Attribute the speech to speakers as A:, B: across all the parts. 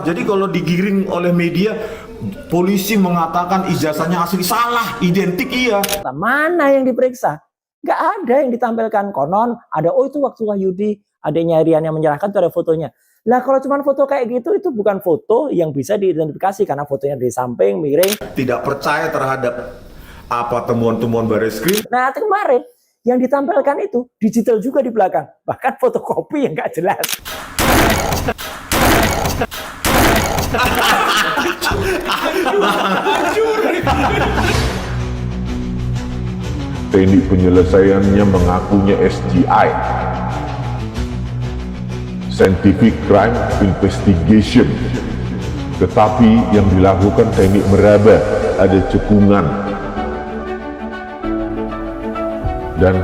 A: Jadi kalau digiring oleh media, polisi mengatakan ijazahnya asli, salah, identik iya.
B: Mana yang diperiksa? Nggak ada yang ditampilkan. Konon ada, oh itu waktu Wahyudi, adanya Rian yang menyerahkan itu ada fotonya. Lah kalau cuma foto kayak gitu, itu bukan foto yang bisa diidentifikasi karena fotonya di samping, miring.
A: Tidak percaya terhadap apa temuan-temuan Bareskrim.
B: Nah kemarin yang ditampilkan itu digital juga di belakang, bahkan fotokopi yang nggak jelas.
C: Teknik penyelesaiannya mengakunya SGI, Scientific Crime Investigation, tetapi yang dilakukan teknik meraba, ada cekungan, dan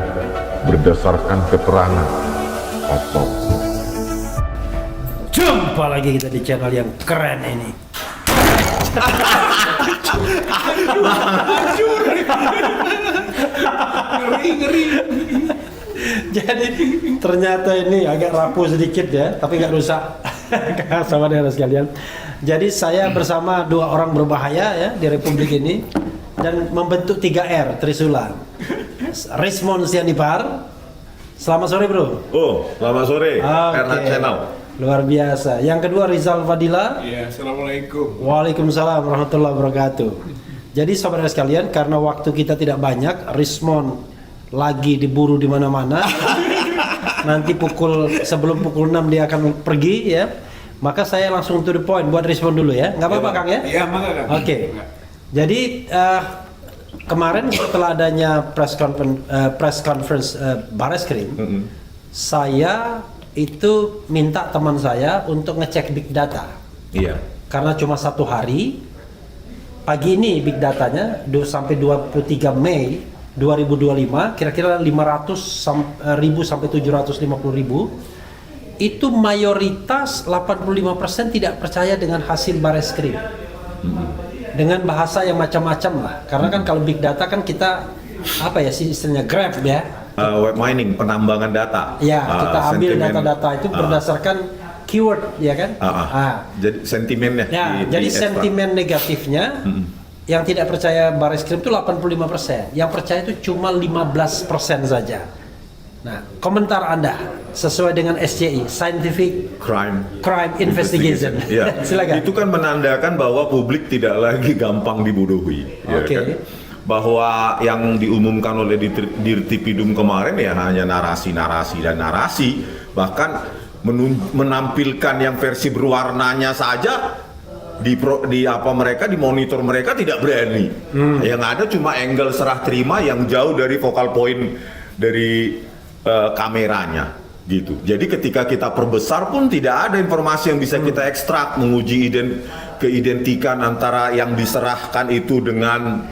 C: berdasarkan keterangan kosong.
D: Jumpa lagi kita di channel yang keren ini. Ngeri. Jadi ternyata ini agak rapuh sedikit ya, tapi nggak rusak. Sama dengan sekalian. Jadi saya bersama dua orang berbahaya ya di Republik ini dan membentuk 3R Trisula. Rismond Sianipar. Selamat sore bro.
A: Oh, selamat sore, Erna Channel.
D: Luar biasa. Yang kedua Rizal Fadila.
E: Iya, assalamualaikum.
D: Waalaikumsalam warahmatullahi wabarakatuh. Jadi saudara sekalian, karena waktu kita tidak banyak, Rismond lagi diburu di mana-mana. Nanti sebelum pukul 6 dia akan pergi ya. Maka saya langsung to the point buat Rismond dulu ya. Nggak apa-apa Kang ya?
E: Iya, maka Kang.
D: Oke. Jadi kemarin setelah adanya press conference Bareskrim, saya itu minta teman saya untuk ngecek big data.
A: Iya.
D: Karena cuma 1 hari, pagi ini big datanya sampai 23 Mei 2025, kira-kira 500.000 sampai 750.000, itu mayoritas 85% tidak percaya dengan hasil Bareskrim. Dengan bahasa yang macam-macam lah. Karena kan kalau big data kan kita, apa ya sih istilahnya, grab ya.
A: Web mining, penambangan data.
D: Ya, kita ambil
A: sentimen,
D: data-data itu berdasarkan keyword, ya kan?
A: Jadi sentimennya.
D: Ya, jadi sentimen negatifnya yang tidak percaya Bareskrim itu 85%, yang percaya itu cuma 15% saja. Nah, komentar Anda sesuai dengan SCI, Scientific Crime Investigation.
A: Ya.
D: Silakan.
A: Itu kan menandakan bahwa publik tidak lagi gampang dibodohi.
D: Oke.
A: Ya kan? Bahwa yang diumumkan oleh Dirtipidum kemarin ya hanya narasi dan narasi, bahkan menampilkan yang versi berwarnanya saja di monitor mereka tidak berani. Yang ada cuma angle serah terima yang jauh dari focal point dari kameranya gitu. Jadi ketika kita perbesar pun tidak ada informasi yang bisa kita ekstrak, menguji keidentikan antara yang diserahkan itu dengan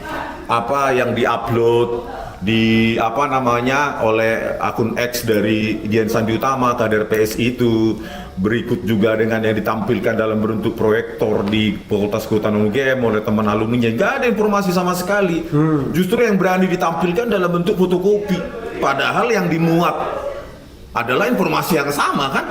A: apa yang diupload di oleh akun X dari Dian Sandi Utama kader PSI itu, berikut juga dengan yang ditampilkan dalam bentuk proyektor di Fakultas Kehutanan UGM oleh teman alumninya. Nggak ada informasi sama sekali. Justru yang berani ditampilkan dalam bentuk fotokopi, padahal yang dimuat adalah informasi yang sama kan.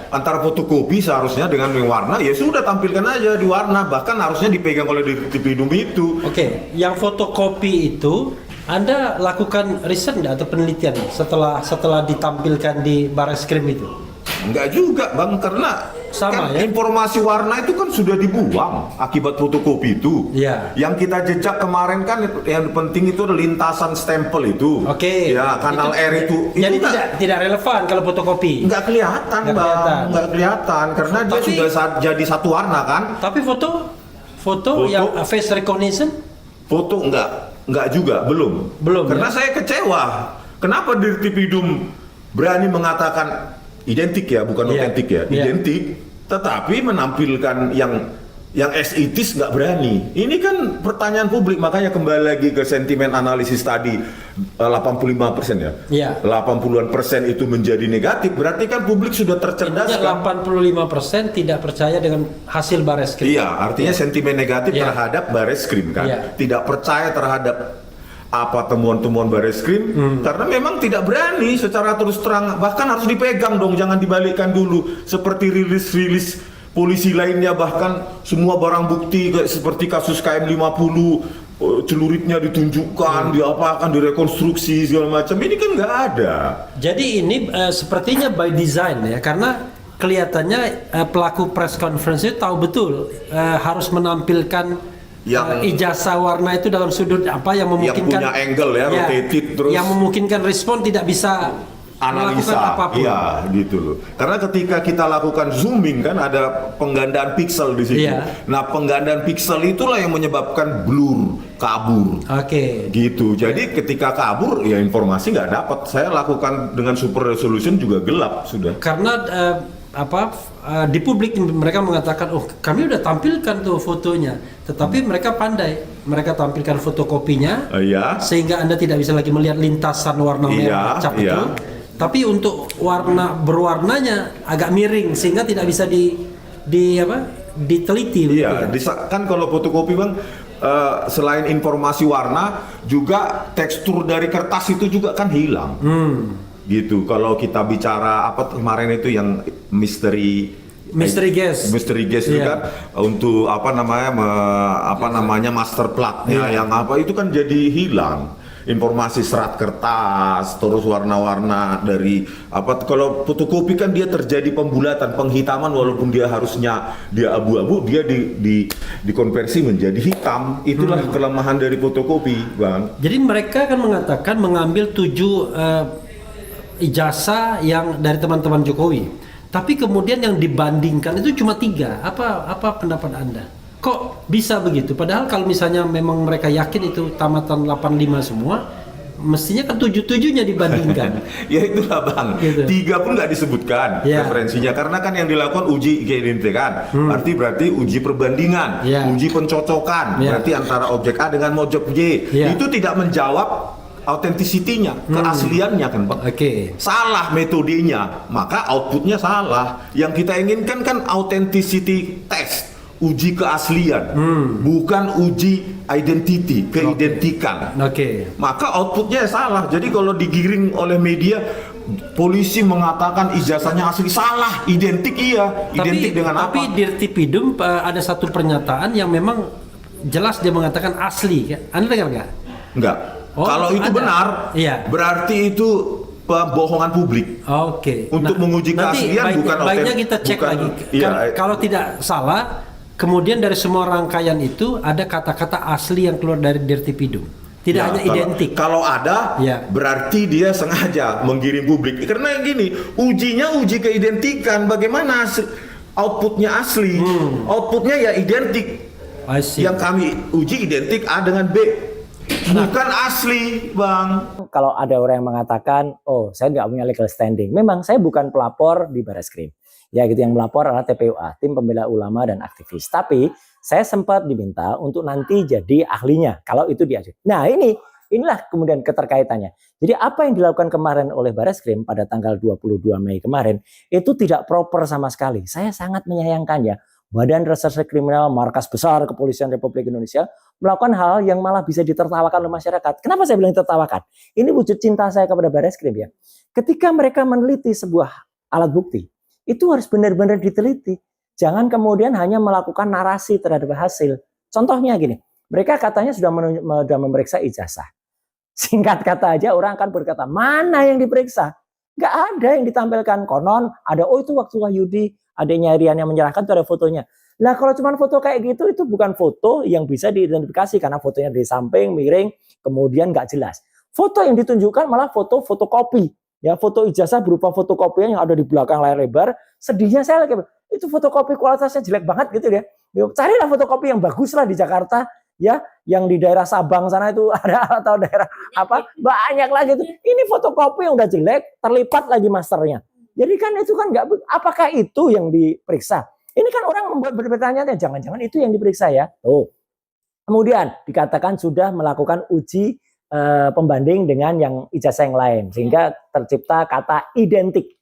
A: Antara fotokopi seharusnya dengan warna, ya sudah tampilkan aja di warna, bahkan harusnya dipegang oleh Dirtipidum itu.
D: Oke, yang fotokopi itu Anda lakukan riset nggak atau penelitian setelah ditampilkan di Bareskrim itu?
A: Enggak juga Bang, karena
D: sama
A: kan
D: ya?
A: informasi warna itu kan sudah dibuang akibat fotokopi itu.
D: Iya.
A: Yang kita jejak kemarin kan yang penting itu adalah lintasan stempel itu.
D: Oke.
A: Ya, kanal R itu.
D: Jadi
A: itu
D: tidak relevan kalau fotokopi.
A: nggak kelihatan Bang, nggak kelihatan karena dia sudah jadi satu warna kan.
D: Tapi foto yang face recognition?
A: Foto enggak juga, belum. Karena saya kecewa. Kenapa Dirtipidum berani mengatakan identik ya, bukan otentik ya, identik, tetapi menampilkan yang as it is nggak berani. Ini kan pertanyaan publik, makanya kembali lagi ke sentimen analisis tadi, 85% ya.
D: Iya.
A: 80-an% itu menjadi negatif, berarti kan publik sudah tercerdaskan.
D: 85% tidak percaya dengan hasil Bareskrim.
A: Iya, artinya sentimen negatif terhadap Bareskrim kan.
D: Iya.
A: Tidak percaya terhadap apa temuan-temuan Bareskrim karena memang tidak berani secara terus terang, bahkan harus dipegang dong, jangan dibalikkan dulu seperti rilis polisi lainnya bahkan semua barang bukti kayak seperti kasus KM50 celuritnya ditunjukkan, diapakan, direkonstruksi segala macam. Ini kan nggak ada.
D: Jadi ini sepertinya by design ya, karena kelihatannya pelaku press conference itu tahu betul harus menampilkan ijazah warna itu dalam sudut apa yang memungkinkan,
A: yang punya angle ya, rotated terus,
D: yang memungkinkan respon tidak bisa
A: analisa,
D: apapun.
A: iya gitu loh. Karena ketika kita lakukan zooming kan ada penggandaan pixel di situ.
D: Iya.
A: Nah penggandaan pixel itulah yang menyebabkan blur, kabur.
D: Oke.
A: Gitu. Jadi ketika kabur ya informasi nggak dapat. Saya lakukan dengan super resolution juga gelap sudah.
D: Karena di publik mereka mengatakan, oh kami udah tampilkan tuh fotonya, tetapi mereka pandai, mereka tampilkan fotokopinya, sehingga Anda tidak bisa lagi melihat lintasan warna merah cap itu. Tapi untuk berwarnanya agak miring sehingga tidak bisa diteliti.
A: Iya, kan kalau fotokopi Bang selain informasi warna juga tekstur dari kertas itu juga kan hilang. Gitu. Kalau kita bicara apa kemarin itu yang mystery gas itu kan untuk apa namanya master plug-nya yang apa itu kan jadi hilang. Informasi serat kertas, terus warna-warna dari apa, kalau fotokopi kan dia terjadi pembulatan, penghitaman walaupun dia harusnya dia abu-abu, dia dikonversi menjadi hitam. Itulah kelemahan dari fotokopi, Bang.
D: Jadi mereka kan mengatakan mengambil 7 ijazah yang dari teman-teman Jokowi. Tapi kemudian yang dibandingkan itu cuma 3. Apa pendapat Anda? Kok bisa begitu? Padahal kalau misalnya memang mereka yakin itu tamatan 85 semua, mestinya kan 7-7-nya dibandingkan.
A: Ya itulah Bang,
D: gitu.
A: 3 pun nggak disebutkan referensinya, karena kan yang dilakukan uji keidentikan, berarti uji perbandingan, uji pencocokan, berarti antara objek A dengan objek Y, itu tidak menjawab autentisitinya, keasliannya kan Bang. Salah metodenya, maka outputnya salah. Yang kita inginkan kan authenticity test, uji keaslian, bukan uji identity, keidentikan. Maka outputnya salah. Jadi kalau digiring oleh media, polisi mengatakan ijazahnya asli, salah, identik identik dengan apa?
D: Tapi Dirtipidum ada satu pernyataan yang memang jelas dia mengatakan asli. Anda dengar nggak?
A: Enggak. Kalau itu benar, berarti itu pembohongan publik. Untuk menguji keaslian bukan
D: baiknya kita cek lagi. Kalau tidak salah, kemudian dari semua rangkaian itu ada kata-kata asli yang keluar dari Dirtipidum. Tidak hanya identik.
A: Kalau ada, berarti dia sengaja menggiring publik. Karena yang gini, ujinya uji keidentikan. Bagaimana outputnya asli? Outputnya ya identik. Yang kami uji identik A dengan B. Bukan asli, Bang.
B: Kalau ada orang yang mengatakan, oh saya nggak punya legal standing. Memang saya bukan pelapor di Barreskrim. Ya gitu, yang melapor adalah TPUA, Tim Pembela Ulama dan Aktivis. Tapi saya sempat diminta untuk nanti jadi ahlinya kalau itu diajukan. Nah inilah kemudian keterkaitannya. Jadi apa yang dilakukan kemarin oleh Barreskrim pada tanggal 22 Mei kemarin itu tidak proper sama sekali. Saya sangat menyayangkannya. Badan Reserse Kriminal, markas besar Kepolisian Republik Indonesia, melakukan hal yang malah bisa ditertawakan oleh masyarakat. Kenapa saya bilang tertawakan? Ini wujud cinta saya kepada Barreskrim ya. Ketika mereka meneliti sebuah alat bukti, itu harus benar-benar diteliti. Jangan kemudian hanya melakukan narasi terhadap hasil. Contohnya gini, mereka katanya sudah memeriksa ijazah. Singkat kata aja orang akan berkata, mana yang diperiksa? Nggak ada yang ditampilkan. Konon ada, oh itu waktu Wahyudi, adanya Rian yang menyerahkan itu ada fotonya. Lah kalau cuma foto kayak gitu, itu bukan foto yang bisa diidentifikasi karena fotonya di samping, miring, kemudian nggak jelas. Foto yang ditunjukkan malah foto fotokopi. Ya, foto ijazah berupa fotokopian yang ada di belakang layar lebar. Sedihnya saya lagi, itu fotokopi kualitasnya jelek banget gitu ya. Carilah fotokopi yang bagus lah di Jakarta, ya, yang di daerah Sabang sana itu ada, atau daerah apa, banyak lagi itu. Ini fotokopi yang udah jelek, terlipat lagi masternya. Jadi kan itu kan nggak, apakah itu yang diperiksa? Ini kan orang membuat bertanya, jangan-jangan itu yang diperiksa ya. Tuh. Kemudian dikatakan sudah melakukan uji pembanding dengan yang ijazah yang lain sehingga tercipta kata identik.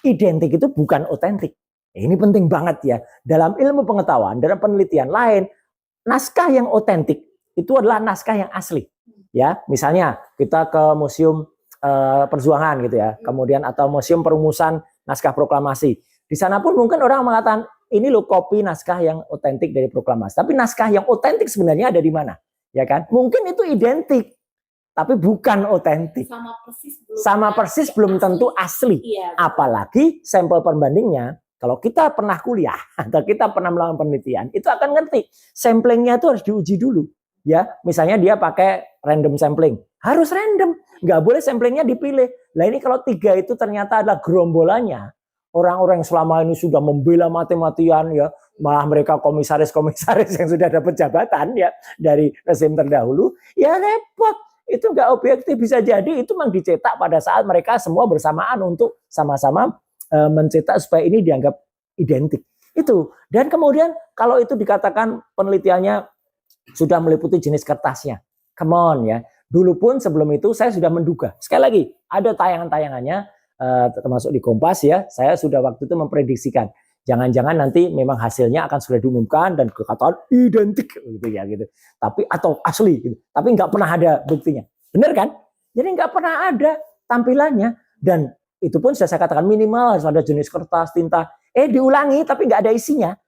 B: Identik itu bukan otentik. Ini penting banget ya. Dalam ilmu pengetahuan, dalam penelitian lain, naskah yang otentik itu adalah naskah yang asli. Ya, misalnya kita ke museum perjuangan gitu ya, kemudian atau museum perumusan naskah proklamasi. Di sana pun mungkin orang mengatakan ini loh kopi naskah yang otentik dari proklamasi. Tapi naskah yang otentik sebenarnya ada di mana? Ya kan? Mungkin itu identik, tapi bukan otentik. Sama persis belum tentu asli.
E: Iya,
B: Apalagi sampel perbandingnya, kalau kita pernah kuliah atau kita pernah melakukan penelitian, itu akan ngerti. Samplingnya itu harus diuji dulu. Ya, misalnya dia pakai random sampling, harus random, nggak boleh samplingnya dipilih. Lah ini kalau 3 itu ternyata adalah gerombolannya orang-orang yang selama ini sudah membela mati-matian ya, malah mereka komisaris-komisaris yang sudah dapat jabatan ya dari rezim terdahulu, ya repot. Itu nggak objektif, bisa jadi itu memang dicetak pada saat mereka semua bersamaan untuk sama-sama mencetak supaya ini dianggap identik. Itu. Dan kemudian kalau itu dikatakan penelitiannya sudah meliputi jenis kertasnya. Come on ya. Dulu pun sebelum itu saya sudah menduga. Sekali lagi, ada tayangan-tayangannya termasuk di Kompas ya. Saya sudah waktu itu memprediksikan jangan-jangan nanti memang hasilnya akan sudah diumumkan dan kekatakan identik gitu ya gitu. Tapi atau asli gitu. Tapi nggak pernah ada buktinya. Benar kan? Jadi nggak pernah ada tampilannya dan itu pun sudah saya katakan minimal harus ada jenis kertas, tinta. Diulangi tapi nggak ada isinya.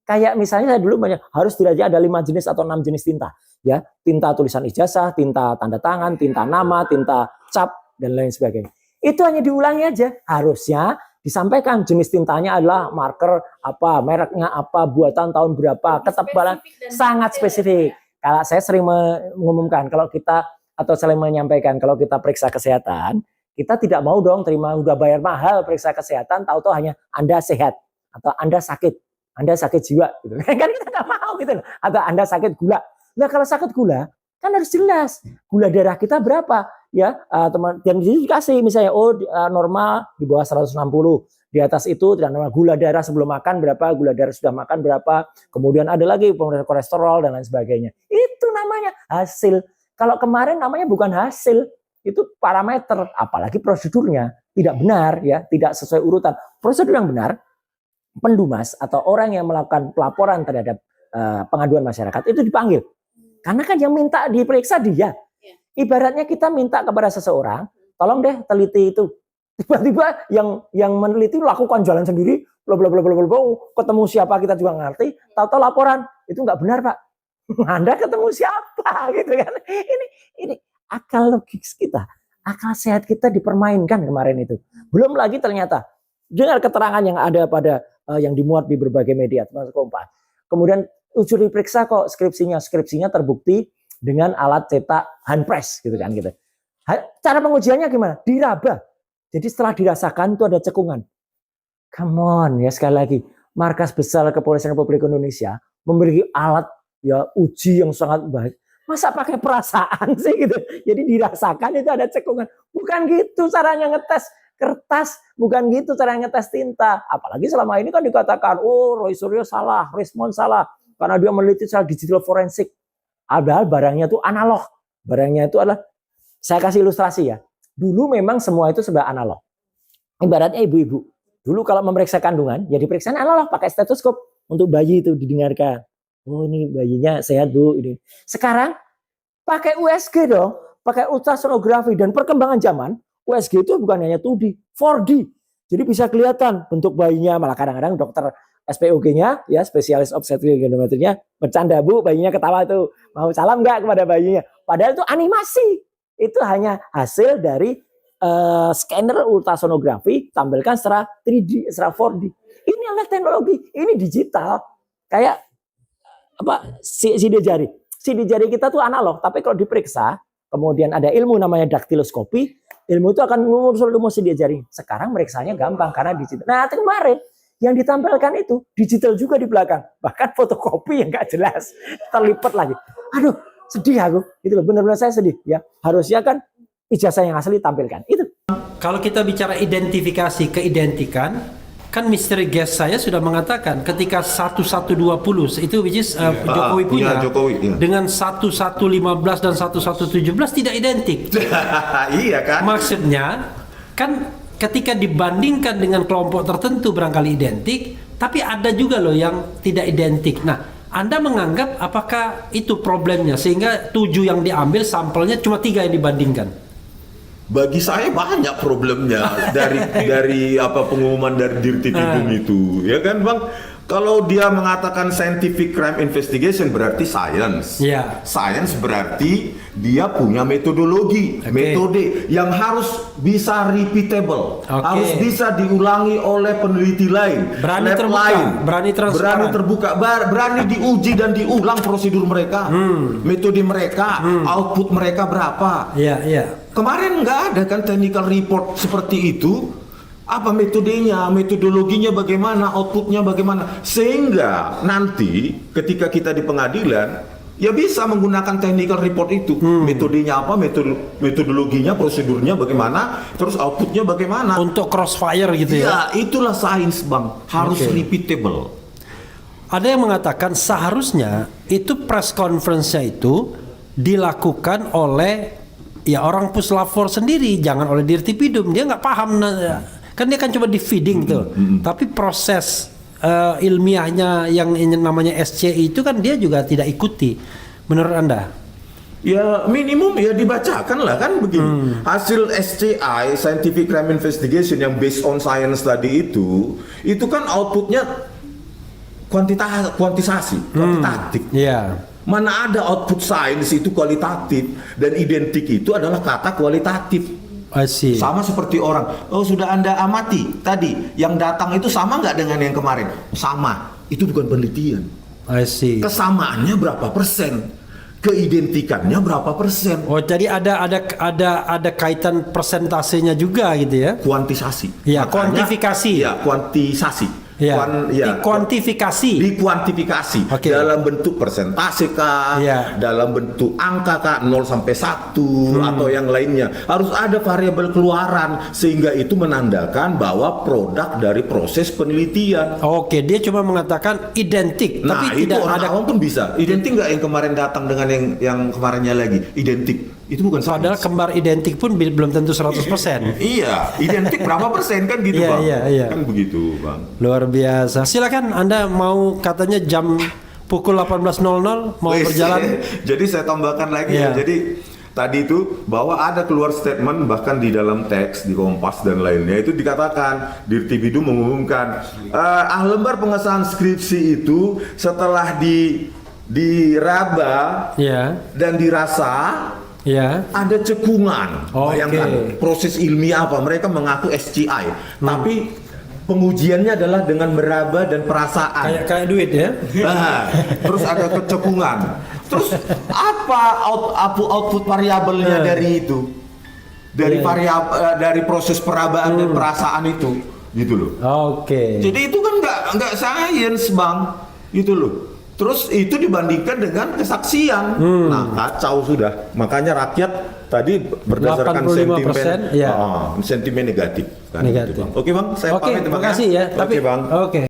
B: Kayak misalnya saya dulu banyak harus tidak ada 5 jenis atau 6 jenis tinta. Ya, tinta tulisan ijazah, tinta tanda tangan, tinta nama, tinta cap dan lain sebagainya. Itu hanya diulangi aja. Harusnya disampaikan jenis tintanya adalah marker apa, mereknya apa, buatan tahun berapa, ketebalan sangat spesifik. Kalau saya sering mengumumkan kalau kita atau sering menyampaikan kalau kita periksa kesehatan, kita tidak mau dong terima udah bayar mahal periksa kesehatan, tahu-tahu hanya Anda sehat atau Anda sakit jiwa gitu. Kan kita nggak mau gitu loh. Atau Anda sakit gula. Nah, kalau sakit gula kan harus jelas gula darah kita berapa ya, teman, dan dikasih misalnya normal di bawah 160, di atas itu tidak normal, gula darah sebelum makan berapa, gula darah sudah makan berapa, kemudian ada lagi pemeriksaan kolesterol dan lain sebagainya. Itu namanya hasil. Kalau kemarin namanya bukan hasil, itu parameter, apalagi prosedurnya tidak benar ya, tidak sesuai urutan. Prosedur yang benar, pendumas atau orang yang melakukan pelaporan terhadap pengaduan masyarakat itu dipanggil. Karena kan yang minta diperiksa dia. Ibaratnya kita minta kepada seseorang, tolong deh teliti itu. Tiba-tiba yang meneliti lakukan jalan sendiri, bla bla bla bla bla, ketemu siapa kita juga ngerti, tahu-tahu laporan itu nggak benar Pak. Anda ketemu siapa gitu kan? Ini akal logis kita, akal sehat kita dipermainkan kemarin itu. Belum lagi ternyata dengar keterangan yang ada pada yang dimuat di berbagai media termasuk Kompas. Kemudian unsur diperiksa kok skripsinya terbukti dengan alat cetak hand press gitu kan gitu. Cara pengujiannya gimana? Diraba. Jadi setelah dirasakan itu ada cekungan. Come on ya, sekali lagi, Markas Besar Kepolisian Republik Indonesia memiliki alat ya uji yang sangat baik. Masa pakai perasaan sih gitu? Jadi dirasakan itu ada cekungan. Bukan gitu caranya ngetes kertas, bukan gitu caranya ngetes tinta. Apalagi selama ini kan dikatakan, Roy Suryo salah, Rismond salah. Karena dia meneliti secara digital forensik. Padahal barangnya itu analog. Barangnya itu adalah, saya kasih ilustrasi ya. Dulu memang semua itu sebenarnya analog. Ibaratnya ibu-ibu. Dulu kalau memeriksa kandungan, ya diperiksa analog pakai stetoskop. Untuk bayi itu didengarkan. Oh ini bayinya sehat Bu. Ini. Sekarang pakai USG dong. Pakai ultrasonografi dan perkembangan zaman. USG itu bukan hanya 2D, 4D. Jadi bisa kelihatan bentuk bayinya. Malah kadang-kadang dokter SPOG-nya, ya spesialis obstetrik endometrinya, bercanda Bu, bayinya ketawa tuh, mau salam nggak kepada bayinya? Padahal itu animasi, itu hanya hasil dari scanner ultrasonografi, tampilkan secara 3D, secara 4D. Ini adalah teknologi, ini digital, kayak apa sidik jari. Sidik jari kita tuh analog, tapi kalau diperiksa, kemudian ada ilmu namanya daktiloskopi, ilmu itu akan rumus sidik jari. Sekarang meriksanya gampang karena digital. Nah kemarin yang ditampilkan itu digital juga di belakang, bahkan fotokopi yang nggak jelas terlipat lagi. Aduh, sedih aku. Itu loh, benar-benar saya sedih. Ya, harusnya kan ijazah yang asli tampilkan. Itu.
D: Kalau kita bicara identifikasi keidentikan, kan misteri guest saya sudah mengatakan ketika 1120 itu which is Jokowi punya,
A: Jokowi, iya.
D: dengan 1115 dan 1117 tidak identik.
A: Iya kan?
D: Maksudnya kan ketika dibandingkan dengan kelompok tertentu barangkali identik, tapi ada juga loh yang tidak identik. Nah, Anda menganggap apakah itu problemnya sehingga 7 yang diambil sampelnya cuma 3 yang dibandingkan?
A: Bagi saya banyak problemnya dari apa pengumuman dari Dirtipidum itu, ya kan Bang? Kalau dia mengatakan scientific crime investigation berarti science.
D: Iya.
A: Science berarti dia punya metodologi,
D: Oke.
A: metode yang harus bisa repeatable,
D: Oke.
A: harus bisa diulangi oleh peneliti lain,
D: Berani
A: lab
D: terbuka,
A: lain,
D: berani transparan.
A: berani terbuka, berani diuji dan diulang prosedur mereka, metode mereka, output mereka berapa.
D: Iya, iya.
A: Kemarin nggak ada kan technical report seperti itu. Apa metodenya, metodologinya bagaimana, outputnya bagaimana, sehingga nanti ketika kita di pengadilan ya bisa menggunakan technical report itu, metodenya apa, metodologinya, prosedurnya bagaimana, terus outputnya bagaimana.
D: Untuk crossfire gitu ya.
A: Ya itulah sains bang, harus
D: Oke.
A: repeatable.
D: Ada yang mengatakan seharusnya itu press conference-nya itu dilakukan oleh ya orang puslapor sendiri, jangan oleh Dirtipidum. Dia nggak paham, kan dia kan coba di feeding tuh. Tapi proses ilmiahnya yang namanya SCI itu kan dia juga tidak ikuti. Menurut Anda?
A: Ya minimum ya dibacakan lah kan begini. Hasil SCI Scientific Crime Investigation yang based on science tadi itu kan outputnya kuantitasasi, kuantitatif.
D: Iya.
A: Mana ada output sains itu kualitatif dan identik itu adalah kata kualitatif.
D: I see.
A: Sama seperti orang, oh sudah Anda amati tadi yang datang itu sama nggak dengan yang kemarin? Sama, itu bukan penelitian.
D: I see.
A: Kesamaannya berapa persen? Keidentikannya berapa persen?
D: Oh, jadi ada kaitan persentasenya juga gitu ya?
A: Kuantisasi.
D: Ya,
A: Makanya-
D: kuantifikasi.
A: Ya, kuantisasi.
D: Ya. Dikuantifikasi.
A: Dikuantifikasi
D: Oke.
A: dalam bentuk persentase kah,
D: Ya.
A: dalam bentuk angka kah 0 sampai 1 atau yang lainnya. Harus ada variabel keluaran sehingga itu menandakan bahwa produk dari proses penelitian.
D: Oke, dia cuma mengatakan identik,
A: Nah,
D: tapi
A: itu
D: tidak
A: orang
D: ada.
A: awam pun bisa. Identik nggak yang kemarin datang dengan yang kemarinnya lagi? Identik. Itu bukan
D: Padahal
A: sains.
D: kembar identik pun belum tentu 100%.
A: Iya, identik berapa persen kan gitu,
D: Iya,
A: Bang?
D: iya, iya.
A: Kan begitu, Bang.
D: Luar biasa. Silakan Anda mau katanya jam pukul 18.00 mau
A: Wes,
D: berjalan.
A: Jadi saya tambahkan lagi
D: Iya.
A: ya. Jadi tadi itu bahwa ada keluar statement bahkan di dalam teks di Kompas dan lainnya itu dikatakan Dirtipidum mengumumkan lembar pengesahan skripsi itu setelah diraba
D: Ya,
A: dan dirasa
D: ya.
A: ada cekungan.
D: Oke.
A: Bayangkan proses ilmiah apa mereka mengaku SCI, tapi pengujiannya adalah dengan meraba dan perasaan.
D: Kayak duit ya.
A: Nah, terus ada kecekungan. Terus apa output variabelnya dari itu? Dari variabel dari proses perabaan dan perasaan itu, gitu loh.
D: Oke.
A: Jadi itu kan nggak sains, Bang, gitu loh. Terus itu dibandingkan dengan kesaksian, nah kacau sudah. Makanya rakyat tadi berdasarkan
D: 85%,
A: sentimen,
D: ya.
A: sentimen negatif. Kan,
D: Negatif.
A: gitu, Bang. Oke, Bang, saya
D: Oke,
A: pamit,
D: terima
A: Bang, ya.
D: kasih ya.
A: Oke,
D: Tapi
A: Bang.
D: oke.